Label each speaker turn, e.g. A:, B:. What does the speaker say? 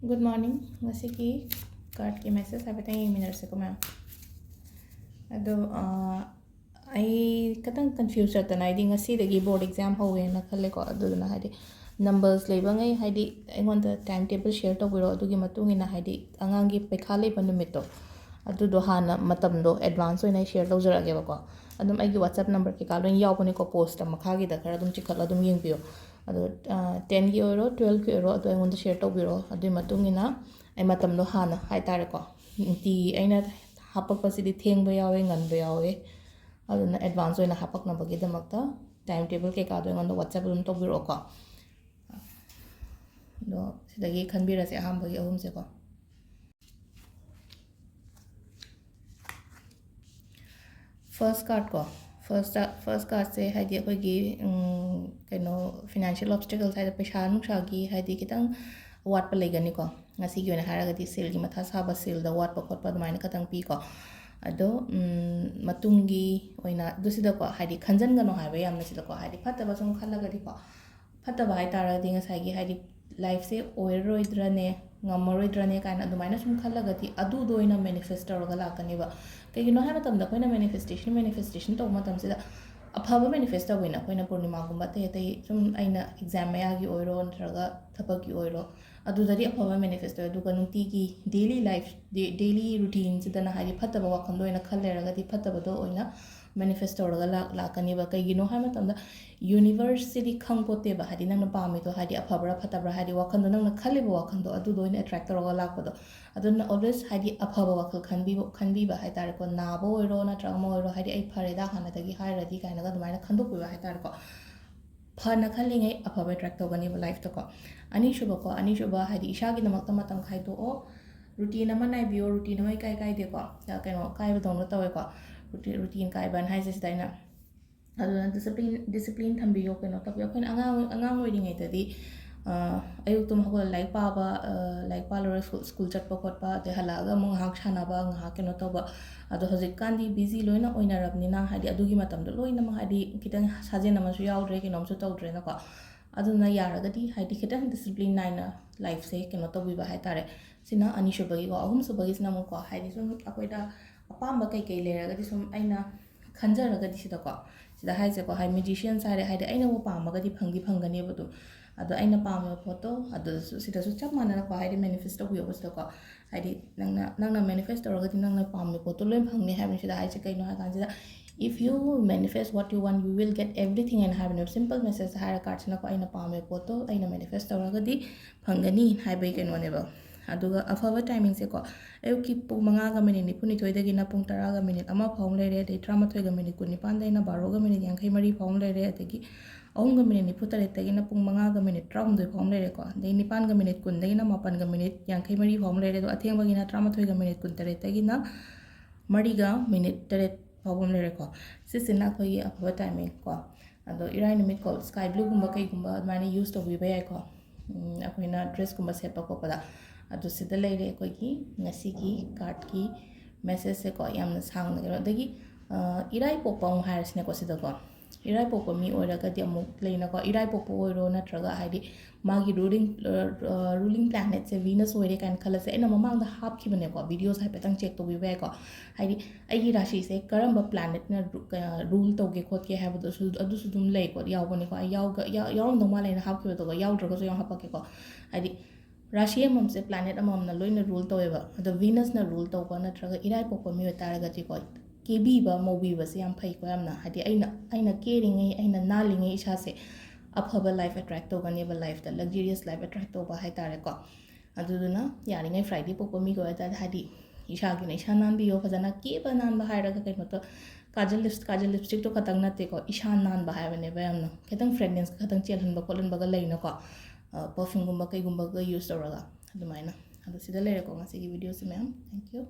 A: Good morning. Ngasigi card ki message habitan yung minutes ko ma'am. Ado I katang confused at na ID ngasi dagi board exam ho na khalle ko adu na hadi numbers leba ngai hadi aingonda timetable share to biro adu gi matung ina hadi angang gi pekha leba numito adu do hana matam do advance oina share tawjara ba ko adum ai gi whatsapp number ki kalon yaw ko ni ko post makha gi da khara dum chikal adum yeng biyo adu 10 gi euro 12 gi euro adu aingonda share to biro adu matung ina ai matam do hana hai tare ko ti aina hapak pasidi theng ba yawe ngan ba yawe aduna advance oina hapak na bagi damakta timetable ke ka do aingonda whatsapp dum to biro ko do sidagi khanbira se aham bagi ahum se ko first card ko first card se haidi akoi gi kaino financial obstacles haida paisa nuksa gi haidi kitang wat pa legani ko ngasi gi ona haraga di sale gi matha saba sale da wat pa khot pa maina katang pi ko ado matungi oina dusida ko haidi khanjan gano haiba yamna sida ko haidi phatta ba sum khalaga di ko phatta ba hai tara di ngasai gi haidi life se oiroidrane ngamaroidrane kaina adumaina sum khalaga di adu do oina manifest tawraga lakani ba kaigino hai matam da koina manifestation to matam sida afaba manifest tawina koina purnima gumba te sum aina exam maya gi oiro ntraga thapaki oiro adu dari afaba manifest to du kanunti gi daily life daily routine sida na hari phatta ba wakhando ina khalleraga di phatta ba do oina manifest tawraga lakani ba kaigino hai matam da universe sidi khangpote ba hari nang na pami to hari afabra phatabra hari wakhando nang na khalli ba wakhando adu do ina attract tawraga lakpado aduna always hari afaba wakhal khanbi ba hai tar ko na bo oiro na trama oiro hari ai phare da hana dagi hairadi kaina ga dumaina khandok ba hai tar ko phana khalingai afaba attract tawgani ba life to ko ani shuba hari isha gi namak matam khai to o routine ama nai bio routine mai kai de ko kaino kai ba dong tawe ko routine kai ban hai se daina aduna discipline thambiyo kaino tabiyo kain angang oiringai tadi ayuk tum hagol like pa lore school chatpa khotpa de halaga mong hak chana ba nga keno to ba ado hojik kandi busy loina oina rabni na hadi adugi matam do loina ma hadi kitang sajen nama su yaudre ke nom su tawdre na ko aduna yaraga di hadi kitang discipline naina life se keno to bi ba hai tare sina ani shubagi ko ahum subagi sina mo ko hadi sum akoida apamba kai leraga di sum aina khanjaraga di sida ko sida hai se ko hai magician sare hai de aina wo pamaga di phangani badu ado aina pamma photo ado sida su chap manana ko haidi manifest to yo basta ko haidi nangna manifest tawraga di nangna pamma photo loim phangni habi sida hai se kaino ha kan sida if you manifest what you want you will get everything and have a simple message hara card na ko aina pamma photo aina manifest tawraga di phangani haibai kaino ne ba aduga afaba timing se ko ayuki pung 5 ga minute nipuni thoidagi na pung 10 ga minute ama phawng lere de 13 ga minute kunipan daina 12 ga minute 63 phawng lere adagi ahum ga minute nipu tare tagi na pung 5 ga minute 12 phawng lere ko dei 9 ga minute kun dai na 8 ga minute 63 phawng lere do atheng bagi na 13 ga minute kun tare tagi na 3 ga minute tare phawng lere ko sisina khoi afaba timing ko ado irai nimit ko sky blue gumba kai gumba mani use to bi ba ko akoina dress gumba sepa ko pada adu sida leire ko gi ngasi gi card ki message se ko yamna sang na dagi irai popong hairasne ko sida ko irai popo mi oiraga di amuk leina ko irai popo oiro natraga haidi magi ruling planet se venus oire kan khala se ena mamang da hap ki bane ko videos hai petang check to bi ba ko haidi ai rashi se karamba planet na rule to ge khot ke have do su adu su dum lei ko yaw bane ko ai yaw no ma leina hap ki to ko yaw draga so yaw hap ke ko haidi rashi amam se planet amam na loina rule to eba the venus na rule to ko natraga irai popo mi otaraga ti ko kebi ba mobi ba se yam phai ko yamna hadi aina keringai aina nalingai isa se afaba life attract to gani ba life da luxurious life attract to ba hai tare ko aduduna yaringai friday popo mi ko ta hadi isa gi nei sanan bi yo phajana ke ba nan ba hai raga kai no to kajal lipstick to katang na te ko isa nan ba hai bane ba yamna ketang fragrance katang chelhan ba kolan ba ga leina ko perfume gumba kai gumba ga use to raga adumaina adu sida lere ko ngasi gi video se ma'am thank you